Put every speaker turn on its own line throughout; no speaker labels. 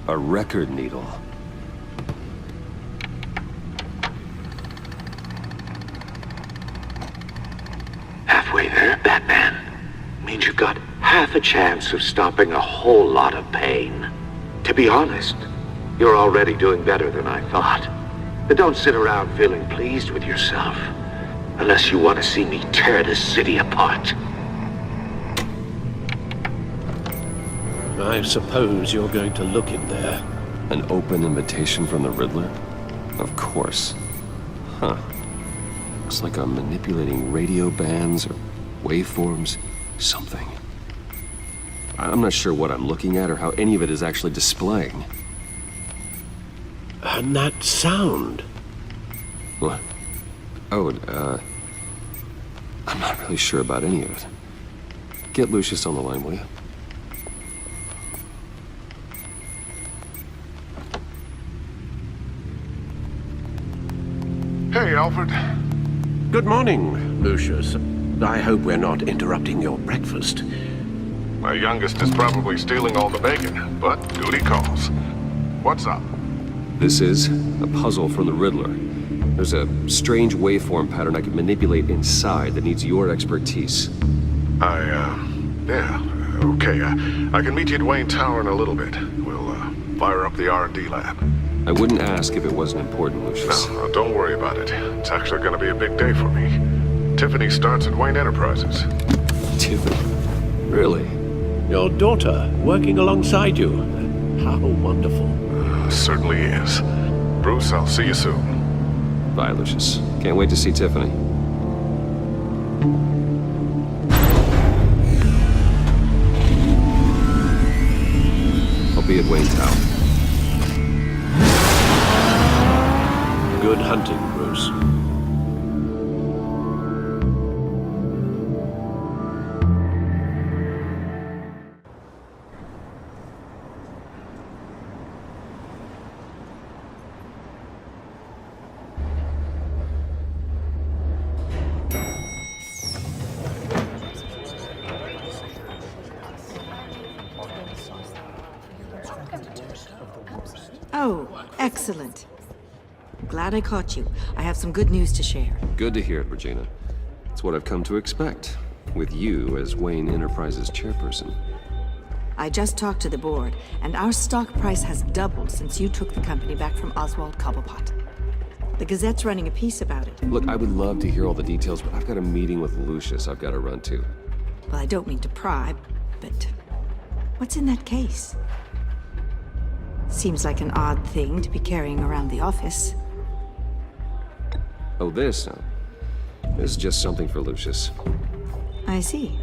A record needle.
Halfway there, Batman. Means you've got half a chance of stopping a whole lot of pain. To be honest, you're already doing better than I thought. But don't sit around feeling pleased with yourself. Unless you want to see me tear this city apart.
I suppose you're going to look in there.
An open invitation from the Riddler? Of course. Huh. Looks like I'm manipulating radio bands or waveforms. Something. I'm not sure what I'm looking at or how any of it is actually displaying.
And that sound.
What? Oh, I'm not really sure about any of it. Get Lucius on the line, will you?
Hey, Alfred.
Good morning, Lucius. I hope we're not interrupting your breakfast.
My youngest is probably stealing all the bacon, but duty calls. What's up?
This is a puzzle from the Riddler. There's a strange waveform pattern I can manipulate inside that needs your expertise.
Yeah, okay. I can meet you at Wayne Tower in a little bit. We'll, fire up the R&D lab.
I wouldn't ask if it wasn't important, Lucius.
No, don't worry about it. It's actually gonna be a big day for me. Tiffany starts at Wayne Enterprises.
Tiffany? Really?
Your daughter working alongside you. How wonderful.
Certainly is. Bruce, I'll see you soon.
Bye, Lucius. Can't wait to see Tiffany. I'll be at Wayne Tower.
Good hunting, Bruce.
Oh, excellent. Glad I caught you. I have some good news to share.
Good to hear it, Regina. It's what I've come to expect, with you as Wayne Enterprises chairperson.
I just talked to the board, and our stock price has doubled since you took the company back from Oswald Cobblepot. The Gazette's running a piece about it.
Look, I would love to hear all the details, but I've got a meeting with Lucius I've got to run to.
Well, I don't mean to pry, but what's in that case? Seems like an odd thing to be carrying around the office.
Oh, this? No. This is just something for Lucius.
I see.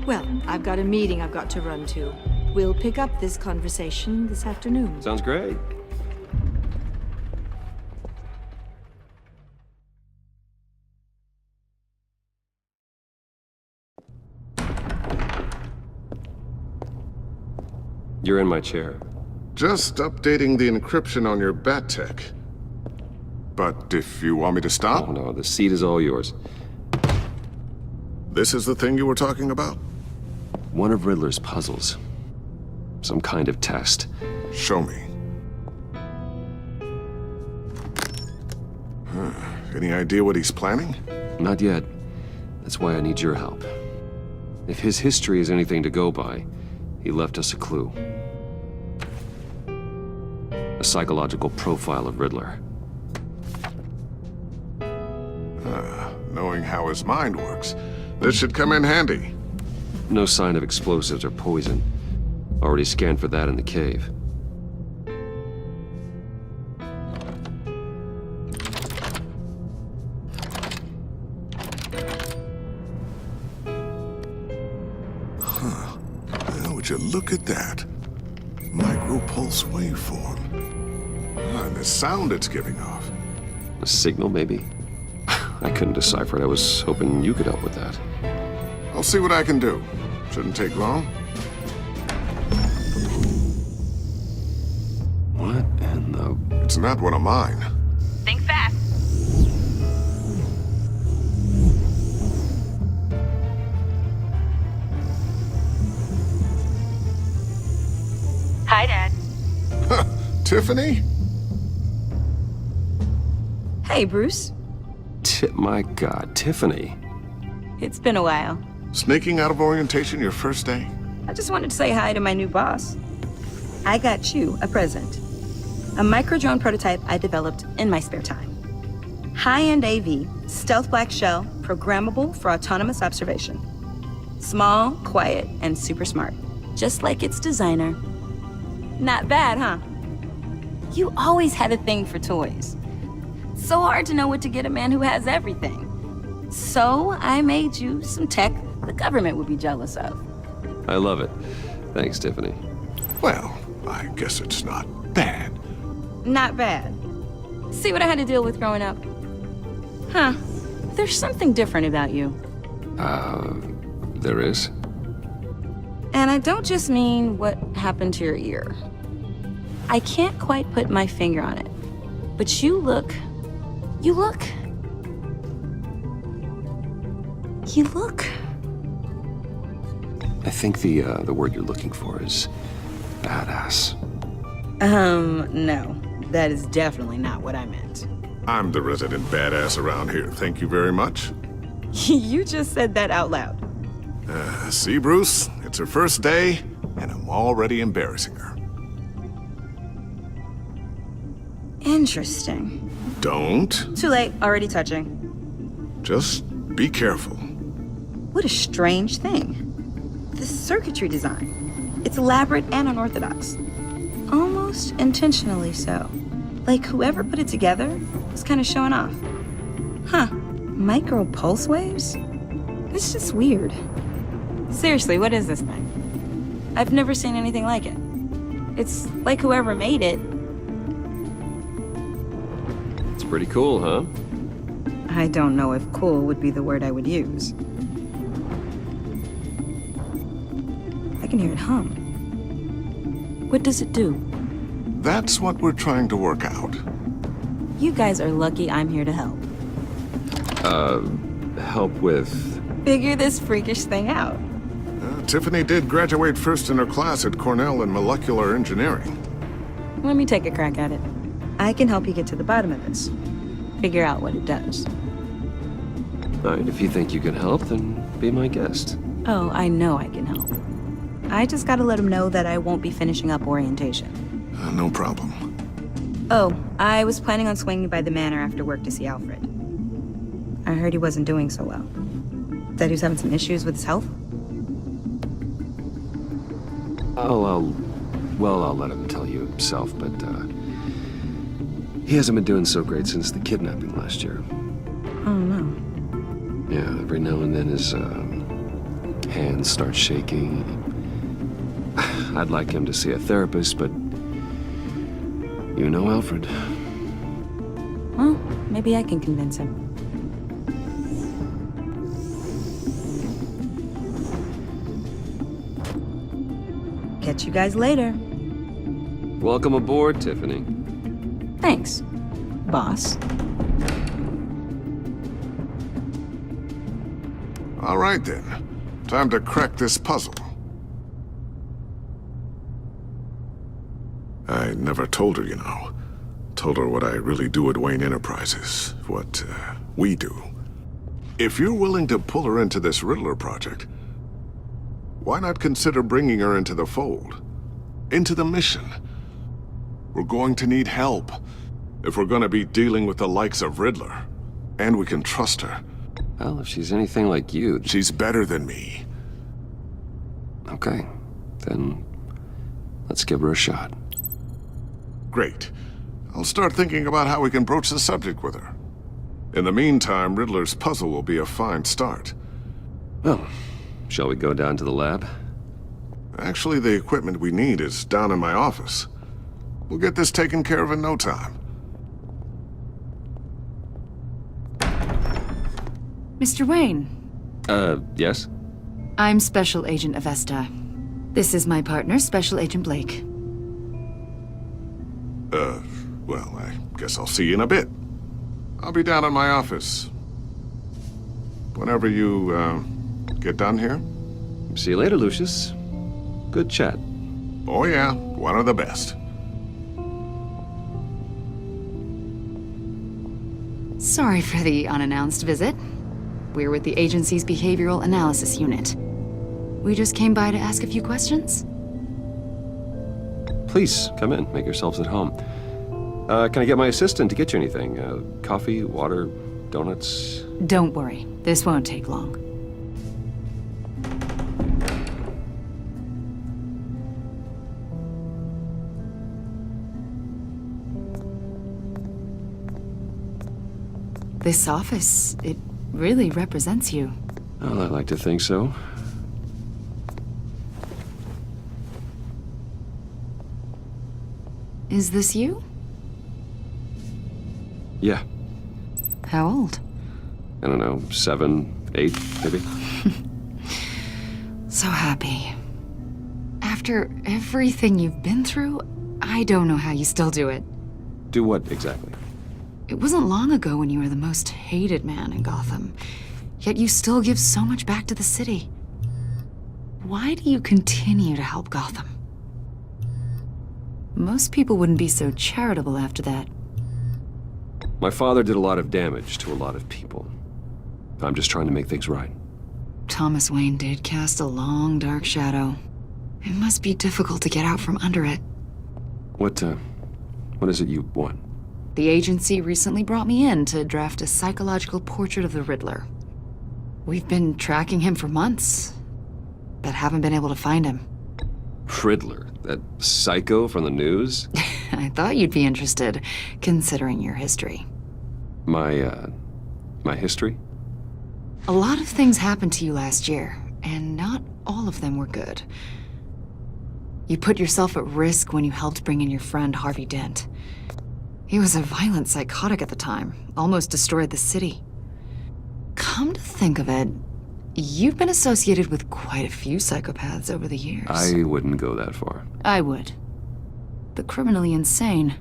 Well, I've got a meeting I've got to run to. We'll pick up this conversation this afternoon.
Sounds great. You're in my chair.
Just updating the encryption on your bat tech. But if you want me to stop,
Oh no, the seat is all yours.
this is the thing you were talking about?
One of Riddler's puzzles. Some kind of test.
Show me. Any idea what he's planning?
Not yet. That's why I need your help. If his history is anything to go by, he left us a clue. A psychological profile of Riddler.
Knowing how his mind works, this should come in handy.
No sign of explosives or poison. Already scanned for that in the cave.
Would you look at that? Micropulse waveform. And the sound it's giving off.
A signal, maybe? I couldn't decipher it. I was hoping you could help with that.
I'll see what I can do. Shouldn't take long.
What in the...
It's not one of mine.
Think fast. Hi, Dad.
Tiffany?
Hey, Bruce.
My God, Tiffany.
It's been a while.
Sneaking out of orientation your first day?
I just wanted to say hi to my new boss. I got you a present. A micro-drone prototype I developed in my spare time. High-end AV, stealth black shell, programmable for autonomous observation. Small, quiet, and super smart. Just like its designer. Not bad, huh? You always had a thing for toys. So hard to know what to get a man who has everything. So I made you some tech the government would be jealous of.
I love it. Thanks, Tiffany.
Well, I guess it's not bad.
Not bad. See what I had to deal with growing up? Huh. There's something different about you.
There is?
And I don't just mean what happened to your ear. I can't quite put my finger on it. But you look...
I think the word you're looking for is badass.
No. That is definitely not what I meant.
I'm the resident badass around here. Thank you very much.
You just said that out loud.
See, Bruce? It's her first day, and I'm already embarrassing her.
Interesting.
Don't.
Too late, already touching.
Just be careful.
What a strange thing. The circuitry design. It's elaborate and unorthodox. Almost intentionally so. Like whoever put it together was kind of showing off. Huh. Micro pulse waves? It's just weird. Seriously, what is this thing? I've never seen anything like it. It's like whoever made it.
It's pretty cool, huh?
I don't know if cool would be the word I would use. I can hear it hum. What does it do?
That's what we're trying to work out.
You guys are lucky I'm here to help.
Help with...
Figure this freakish thing out.
Tiffany did graduate first in her class at Cornell in molecular engineering.
Let me take a crack at it. I can help you get to the bottom of this. Figure out what it does.
All right, if you think you can help, then be my guest.
Oh, I know I can help. I just gotta let him know that I won't be finishing up orientation.
No problem.
Oh, I was planning on swinging by the manor after work to see Alfred. I heard he wasn't doing so well. That he was having some issues with his health?
I'll let him tell you himself, but, he hasn't been doing so great since the kidnapping last year.
Oh, no.
Yeah, every now and then his, hands start shaking. I'd like him to see a therapist, but you know Alfred.
Well, maybe I can convince him. Catch you guys later.
Welcome aboard, Tiffany.
Thanks, boss.
All right, then. Time to crack this puzzle. I never told her, you know. Told her what I really do at Wayne Enterprises. What, we do. If you're willing to pull her into this Riddler project, why not consider bringing her into the fold? Into the mission? We're going to need help if we're going to be dealing with the likes of Riddler. And we can trust her.
Well, if she's anything like you...
She's better than me.
Okay, then let's give her a shot.
Great. I'll start thinking about how we can broach the subject with her. In the meantime, Riddler's puzzle will be a fine start.
Well, shall we go down to the lab?
Actually, the equipment we need is down in my office. We'll get this taken care of in no time.
Mr. Wayne.
Yes?
I'm Special Agent Avesta. This is my partner, Special Agent Blake.
Well, I guess I'll see you in a bit. I'll be down in my office. Whenever you, get done here.
See you later, Lucius. Good chat.
Oh yeah, one of the best.
Sorry for the unannounced visit. We're with the agency's behavioral analysis unit. We just came by to ask a few questions.
Please, come in. Make yourselves at home. Can I get my assistant to get you anything? Coffee, water, donuts?
Don't worry, this won't take long. This office, it really represents you.
Well, I like to think so.
Is this you?
Yeah.
How old?
I don't know, 7, 8, maybe?
So happy. After everything you've been through, I don't know how you still do it.
Do what exactly?
It wasn't long ago when you were the most hated man in Gotham, yet you still give so much back to the city. Why do you continue to help Gotham? Most people wouldn't be so charitable after that.
My father did a lot of damage to a lot of people. I'm just trying to make things right.
Thomas Wayne did cast a long, dark shadow. It must be difficult to get out from under it.
What is it you want?
The agency recently brought me in to draft a psychological portrait of the Riddler. We've been tracking him for months, but haven't been able to find him.
Riddler? That psycho from the news?
I thought you'd be interested, considering your history.
My history?
A lot of things happened to you last year, and not all of them were good. You put yourself at risk when you helped bring in your friend Harvey Dent. He was a violent psychotic at the time, almost destroyed the city. Come to think of it, you've been associated with quite a few psychopaths over the years.
I wouldn't go that far.
I would. The criminally insane.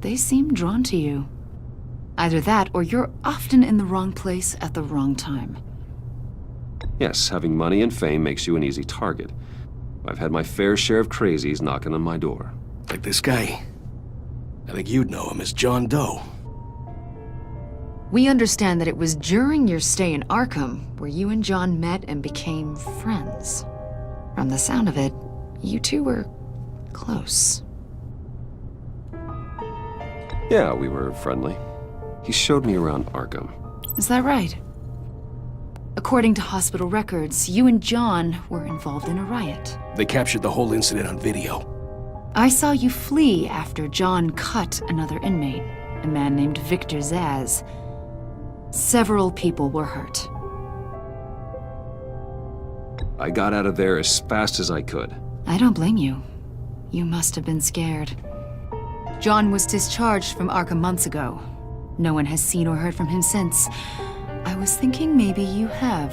They seem drawn to you. Either that, or you're often in the wrong place at the wrong time.
Yes, having money and fame makes you an easy target. I've had my fair share of crazies knocking on my door.
Like this guy. I think you'd know him as John Doe.
We understand that it was during your stay in Arkham where you and John met and became friends. From the sound of it, you two were close.
Yeah, we were friendly. He showed me around Arkham.
Is that right? According to hospital records, you and John were involved in a riot.
They captured the whole incident on video.
I saw you flee after John cut another inmate, a man named Victor Zaz. Several people were hurt.
I got out of there as fast as I could.
I don't blame you. You must have been scared. John was discharged from Arkham months ago. No one has seen or heard from him since. I was thinking maybe you have.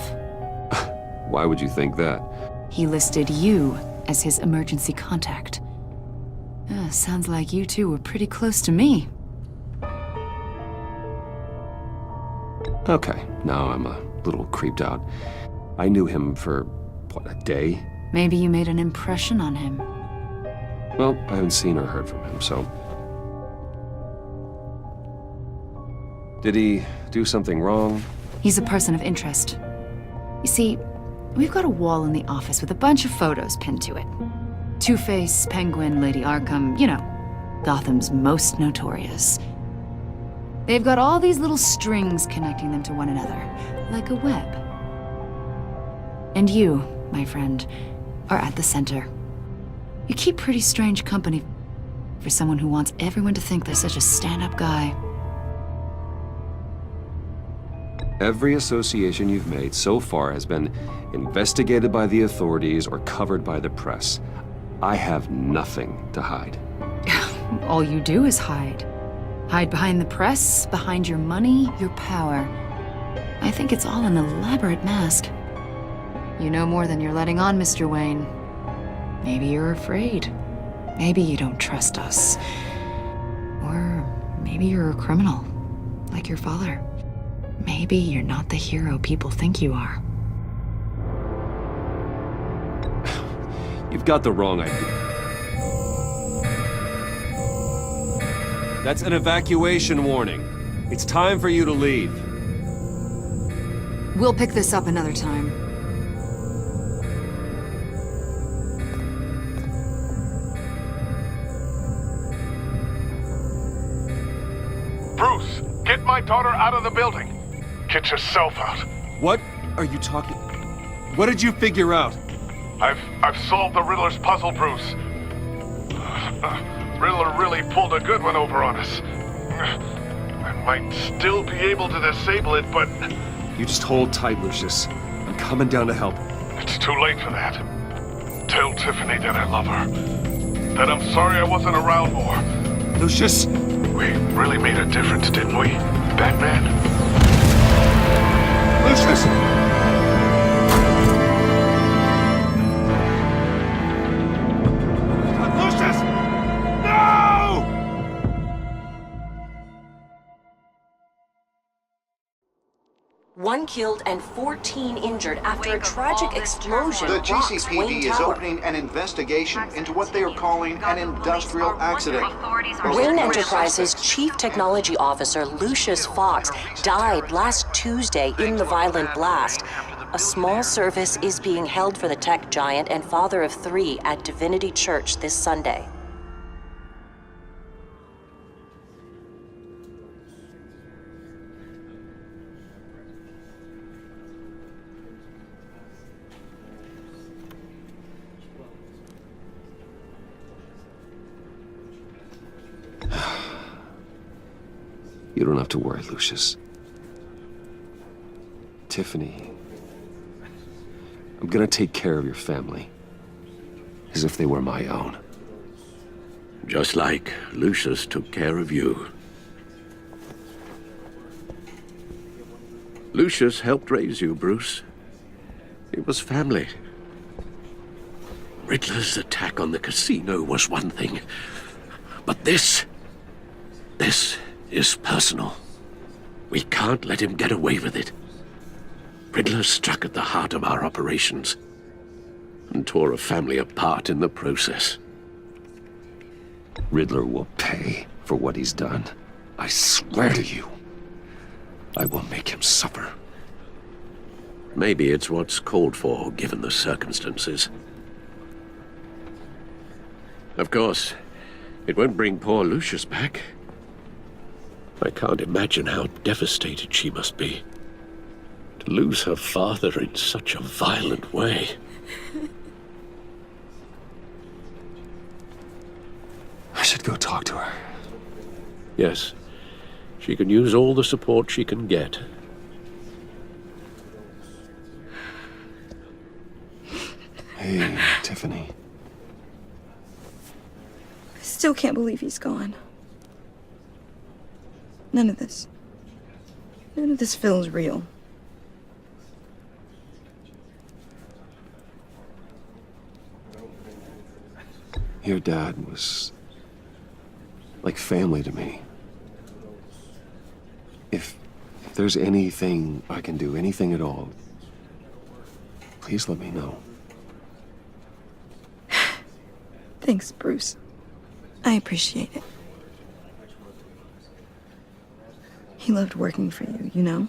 Why would you think that?
He listed you as his emergency contact. Sounds like you two were pretty close to me.
Okay, now I'm a little creeped out. I knew him for, what, a day?
Maybe you made an impression on him.
Well, I haven't seen or heard from him, so... Did he do something wrong?
He's a person of interest. You see, we've got a wall in the office with a bunch of photos pinned to it. Two-Face, Penguin, Lady Arkham, you know, Gotham's most notorious. They've got all these little strings connecting them to one another, like a web. And you, my friend, are at the center. You keep pretty strange company for someone who wants everyone to think they're such a stand-up guy.
Every association you've made so far has been investigated by the authorities or covered by the press. I have nothing to hide.
All you do is hide. Hide behind the press, behind your money, your power. I think it's all an elaborate mask. You know more than you're letting on, Mr. Wayne. Maybe you're afraid. Maybe you don't trust us. Or maybe you're a criminal, like your father. Maybe you're not the hero people think you are.
You've got the wrong idea. That's an evacuation warning. It's time for you to leave.
We'll pick this up another time.
Bruce, get my daughter out of the building. Get yourself out.
What are you talking? What did you figure out?
I've solved the Riddler's puzzle, Bruce. Riddler really pulled a good one over on us. I might still be able to disable it, but
You just hold tight, Lucius. I'm coming down to help.
it's too late for that. Tell Tiffany that I love her. That I'm sorry I wasn't around more.
Lucius!
We really made a difference, didn't we, Batman?
Lucius! Lucius! No!
One killed and 14 injured after a tragic explosion
The
rocks
GCPD
Wayne
is
Tower.
opening an investigation into what they are calling an industrial accident.
Wayne Enterprises' Chief Technology Officer Lucius Fox died last Tuesday in the violent blast. A small service is being held for the tech giant and father of 3 at Divinity Church this Sunday.
You don't have to worry, Lucius. Tiffany, I'm gonna take care of your family. As if they were my own.
Just like Lucius took care of you. Lucius helped raise you, Bruce. It was family. Riddler's attack on the casino was one thing. But this is personal. We can't let him get away with it. Riddler struck at the heart of our operations and tore a family apart in the process.
Riddler will pay for what he's done. I swear to you. I will make him suffer.
Maybe it's what's called for, given the circumstances. Of course, it won't bring poor Lucius back. I can't imagine how devastated she must be. To lose her father in such a violent way.
I should go talk to her.
Yes, she can use all the support she can get.
Hey, Tiffany.
I still can't believe he's gone. None of this feels real.
Your dad was like family to me. If there's anything I can do, anything at all, please let me know.
Thanks, Bruce. I appreciate it. He loved working for you, you know?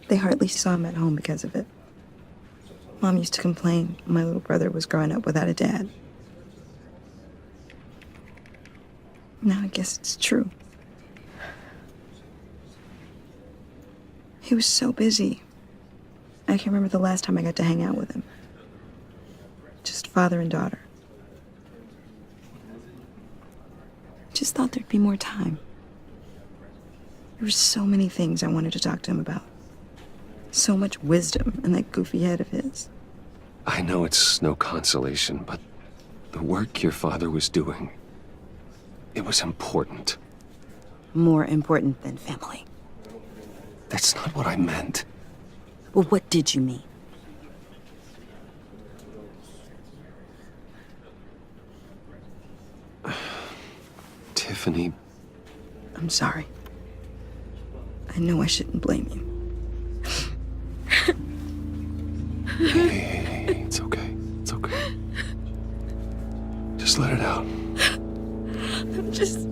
They hardly saw him at home because of it. Mom used to complain my little brother was growing up without a dad. Now I guess it's true. He was so busy. I can't remember the last time I got to hang out with him. Just father and daughter. Just thought there'd be more time. There were so many things I wanted to talk to him about. So much wisdom in that goofy head of his.
I know it's no consolation, but the work your father was doing, it was important.
More important than family.
That's not what I meant.
Well, what did you mean?
Tiffany,
I'm sorry. I know I shouldn't blame you.
hey, it's okay. It's okay. Just let it out.
I'm just...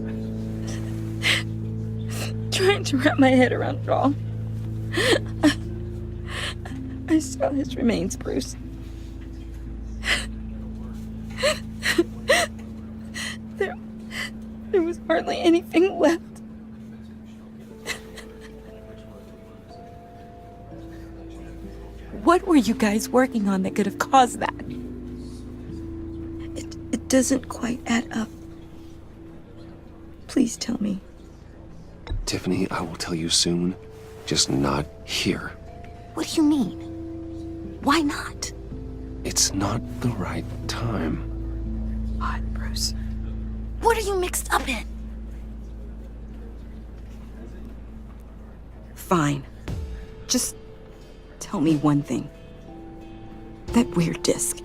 to wrap my head around it all. I saw his remains, Bruce. There was hardly anything left. What were you guys working on that could have caused that? It doesn't quite add up. Please tell me.
Tiffany, I will tell you soon. Just not here.
What do you mean? Why not?
It's not the right time.
What, Bruce? What are you mixed up in? Fine. Just tell me one thing. That weird disc.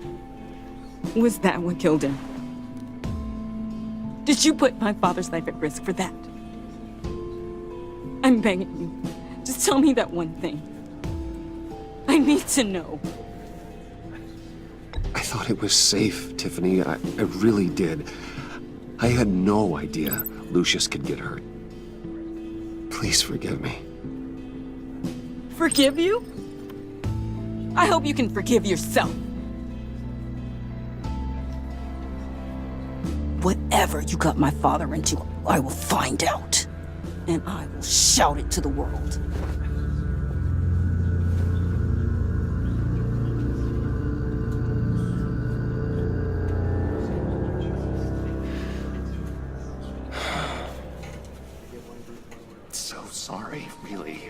Was that what killed him? Did you put my father's life at risk for that? I'm begging you. Just tell me that one thing. I need to know.
I thought it was safe, Tiffany. I really did. I had no idea Lucius could get hurt. Please forgive me.
Forgive you? I hope you can forgive yourself. Whatever you got my father into, I will find out. And I will shout it to the world.
So sorry, really.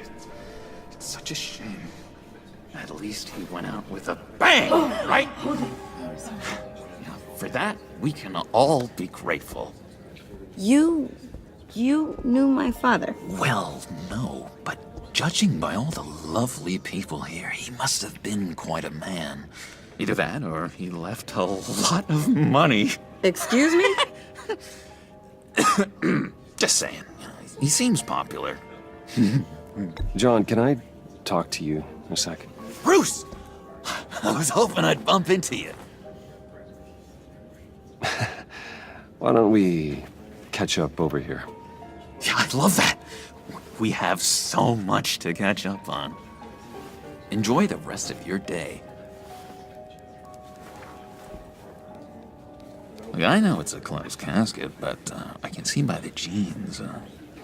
It's such a shame. At least he went out with a bang, right? Yeah, for that, we can all be grateful.
You knew my father.
Well, no, but judging by all the lovely people here, he must have been quite a man.
Either that, or he left a lot of money.
Excuse me?
Just saying, he seems popular.
John, can I talk to you a sec?
Bruce! I was hoping I'd bump into you.
Why don't we catch up over here?
Yeah, I'd love that. We have so much to catch up on. Enjoy the rest of your day. Look, I know it's a closed casket, but I can see by the jeans,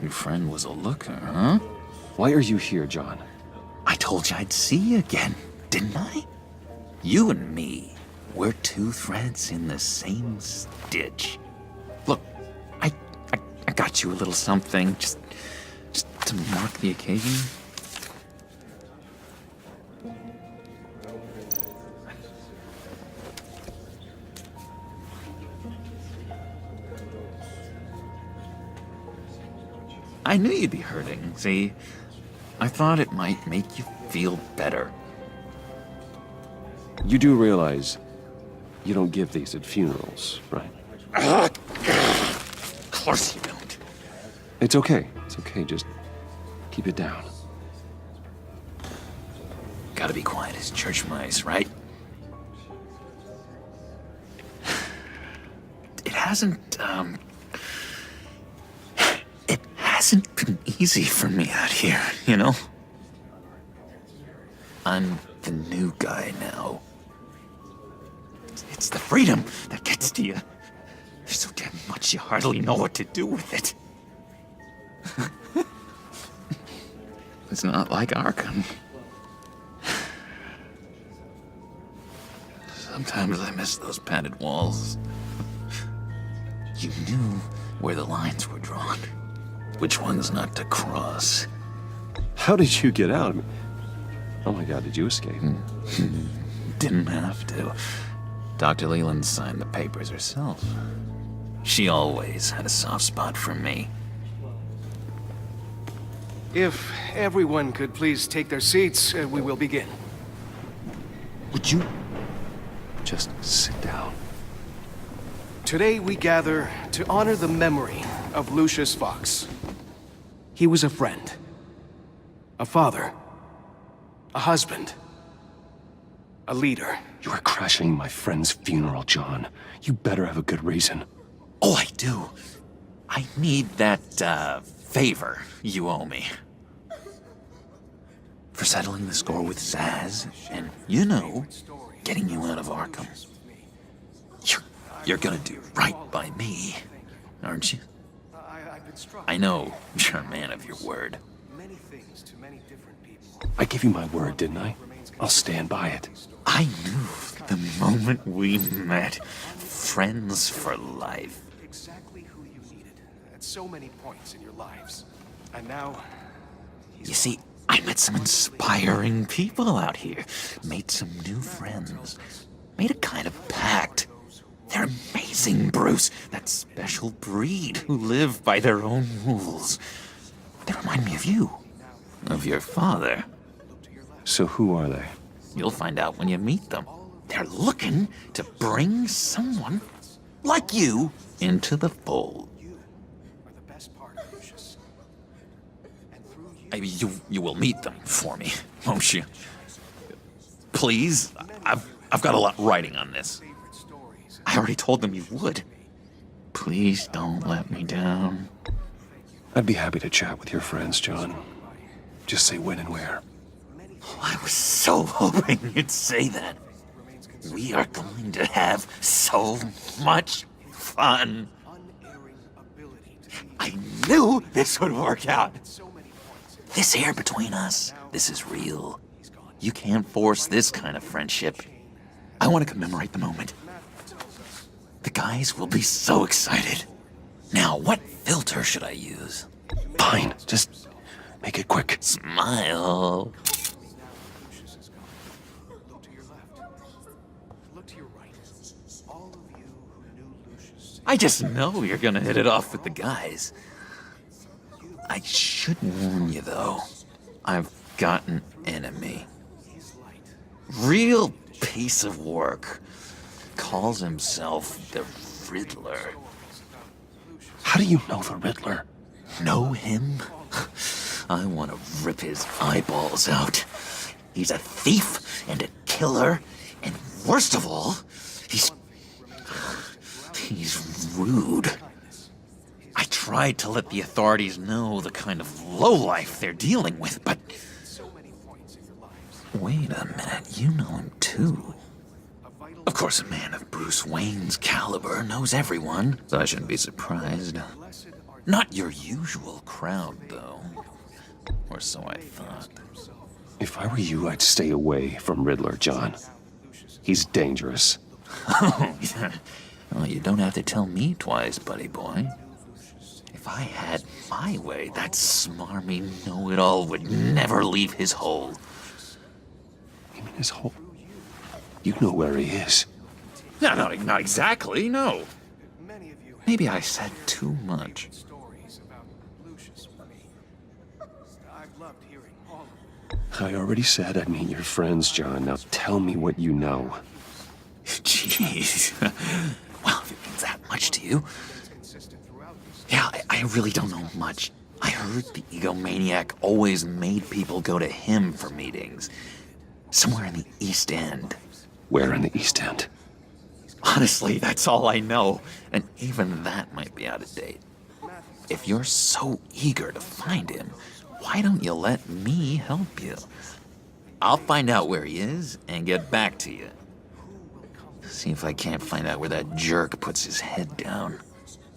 your friend was a looker, huh?
Why are you here, John?
I told you I'd see you again, didn't I? You and me, we're two threads in the same stitch. Look, I got you a little something, just to mark the occasion. I knew you'd be hurting, see? I thought it might make you feel better.
You do realize you don't give these at funerals, right?
Of course you don't.
It's okay. It's okay. Just keep it down.
Gotta be quiet as church mice, right? It hasn't been easy for me out here, you know? I'm the new guy now. It's the freedom that gets to you. There's so damn much you hardly know what to do with it. It's not like Arkham. Sometimes I miss those padded walls. You knew where the lines were drawn. Which ones not to cross.
How did you get out? Oh my God, did you escape?
Didn't have to. Dr. Leland signed the papers herself. She always had a soft spot for me.
If everyone could please take their seats, we will begin.
Would you just sit down?
Today we gather to honor the memory of Lucius Fox. He was a friend, a father, a husband, a leader.
You are crashing my friend's funeral, John. You better have a good reason.
Oh, I do. I need that, favor you owe me. For settling the score with Zaz, and, you know, getting you out of Arkham. You're gonna do right by me, aren't you? I know you're a man of your word.
I gave you my word, didn't I? I'll stand by it.
I knew the moment we met. Friends for life.
Exactly who you needed at so many points in your lives. And now...
You see, I met some inspiring people out here. Made some new friends. Made a kind of pact. They're amazing, Bruce. That special breed who live by their own rules. They remind me of you. Of your father.
So who are they?
You'll find out when you meet them. They're looking to bring someone like you into the fold. You will meet them for me, won't you? Please? I've got a lot writing on this. I already told them you would. Please don't let me down.
I'd be happy to chat with your friends, John. Just say when and where.
I was so hoping you'd say that. We are going to have so much fun. I knew this would work out. This air between us, this is real. You can't force this kind of friendship. I want to commemorate the moment. The guys will be so excited. Now, what filter should I use?
Fine, just make it quick.
Smile. I just know you're gonna hit it off with the guys. I should warn you, though. I've got an enemy. Real piece of work. Calls himself the Riddler.
How do you know the Riddler?
Know him? I want to rip his eyeballs out. He's a thief and a killer, and worst of all, he's rude. I tried to let the authorities know the kind of lowlife they're dealing with, but... Wait a minute, you know him too. Of course, a man of Bruce Wayne's caliber knows everyone, so I shouldn't be surprised. Not your usual crowd, though. Or so I thought.
If I were you, I'd stay away from Riddler, John. He's dangerous.
Oh, yeah. Well, you don't have to tell me twice, buddy boy. If I had my way, that smarmy know-it-all would never leave his hole.
You mean his hole? You know where he is.
No, not exactly, no. Maybe I said too much.
I already said I'd meet your friends, John. Now tell me what you know.
Jeez. Well, if it means that much to you. Yeah, I really don't know much. I heard the egomaniac always made people go to him for meetings. Somewhere in the East End.
Where in the East End?
Honestly, that's all I know. And even that might be out of date. If you're so eager to find him, why don't you let me help you? I'll find out where he is and get back to you. See if I can't find out where that jerk puts his head down.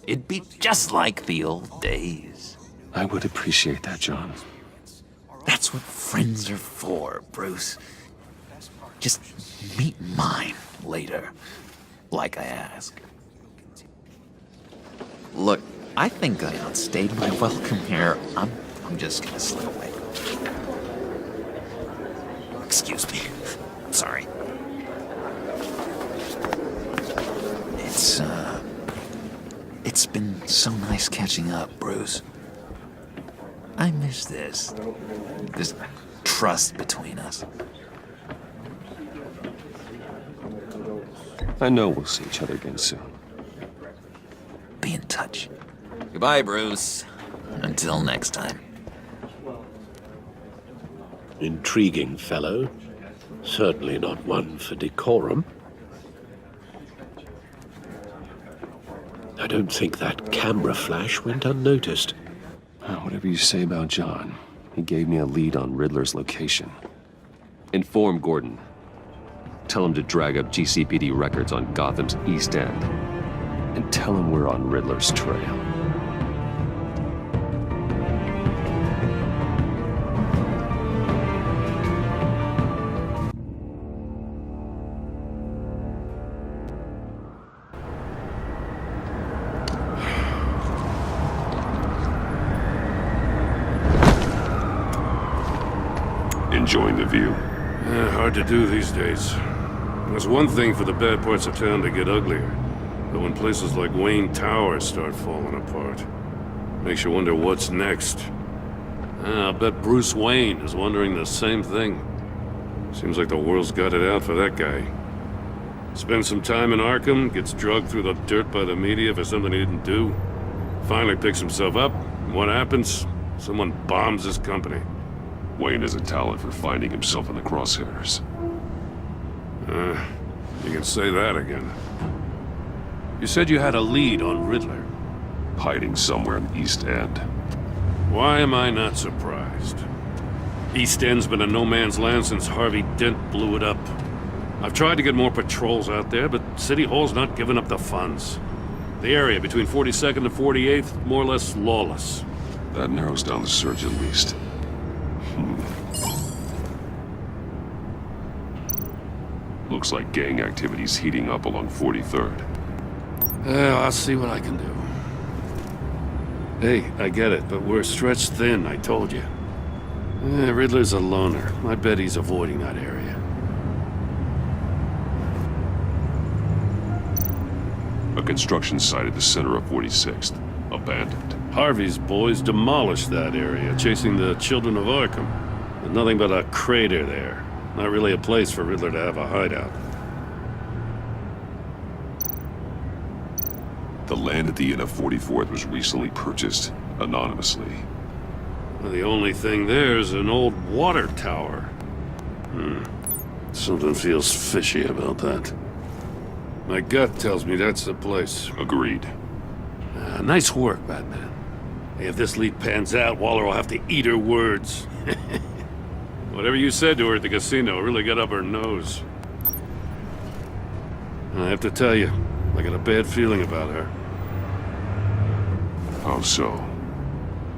It'd be just like the old days.
I would appreciate that, John.
That's what friends are for, Bruce. Just meet mine later, like I asked. Look, I think I outstayed my welcome here. I'm just gonna slip away. Excuse me. Sorry. It's been so nice catching up, Bruce. I miss this trust between us.
I know we'll see each other again soon.
Be in touch. Goodbye, Bruce. Until next time.
Intriguing fellow. Certainly not one for decorum. I don't think that camera flash went unnoticed.
What Whatever you say about John, he gave me a lead on Riddler's location. Inform Gordon. Tell him to drag up GCPD records on Gotham's East End. And tell him we're on Riddler's trail. Enjoying the view?
Hard to do these days. There's one thing for the bad parts of town to get uglier, but when places like Wayne Tower start falling apart, makes you wonder what's next. I'll bet Bruce Wayne is wondering the same thing. Seems like the world's got it out for that guy. Spends some time in Arkham, gets drugged through the dirt by the media for something he didn't do. Finally picks himself up, and what happens? Someone bombs his company.
Wayne has a talent for finding himself in the crosshairs.
You can say that again. You said you had a lead on Riddler.
Hiding somewhere in the East End.
Why am I not surprised? East End's been a no-man's land since Harvey Dent blew it up. I've tried to get more patrols out there, but City Hall's not giving up the funds. The area between 42nd and 48th, more or less lawless.
That narrows down the search at least. Looks like gang activity's heating up along 43rd.
I'll see what I can do. Hey, I get it, but we're stretched thin, I told you. Riddler's a loner. I bet he's avoiding that area.
A construction site at the center of 46th. Abandoned.
Harvey's boys demolished that area, chasing the children of Arkham. There's nothing but a crater there. Not really a place for Riddler to have a hideout.
The land at the end of 44th was recently purchased, anonymously.
Well, the only thing there is an old water tower. Something feels fishy about that. My gut tells me that's the place.
Agreed.
Nice work, Batman. Hey, if this lead pans out, Waller will have to eat her words. Whatever you said to her at the casino really got up her nose. I have to tell you, I got a bad feeling about her.
How so?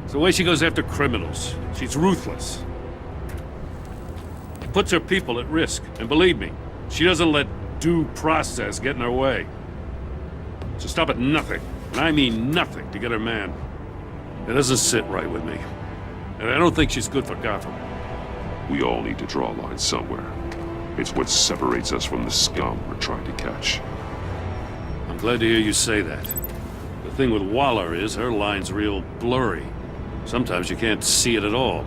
It's the way she goes after criminals. She's ruthless. Puts her people at risk. And believe me, she doesn't let due process get in her way. She'll stop at nothing, and I mean nothing, to get her man. It doesn't sit right with me. And I don't think she's good for Gotham.
We all need to draw a line somewhere. It's what separates us from the scum we're trying to catch.
I'm glad to hear you say that. The thing with Waller is her line's real blurry. Sometimes you can't see it at all.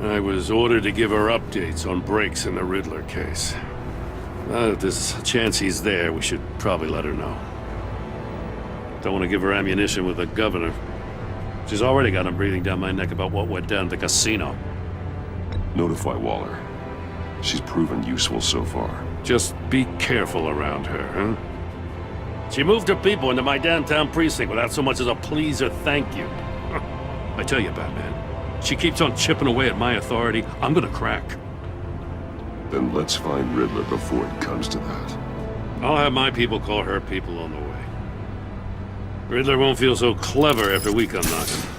I was ordered to give her updates on breaks in the Riddler case. If there's a chance he's there, we should probably let her know. Don't want to give her ammunition with the governor. She's already got him breathing down my neck about what went down at the casino.
Notify Waller. She's proven useful so far.
Just be careful around her, huh? She moved her people into my downtown precinct without so much as a please or thank you. I tell you, Batman, she keeps on chipping away at my authority. I'm gonna crack.
Then let's find Riddler before it comes to that.
I'll have my people call her people on the way. Riddler won't feel so clever after we come knocking.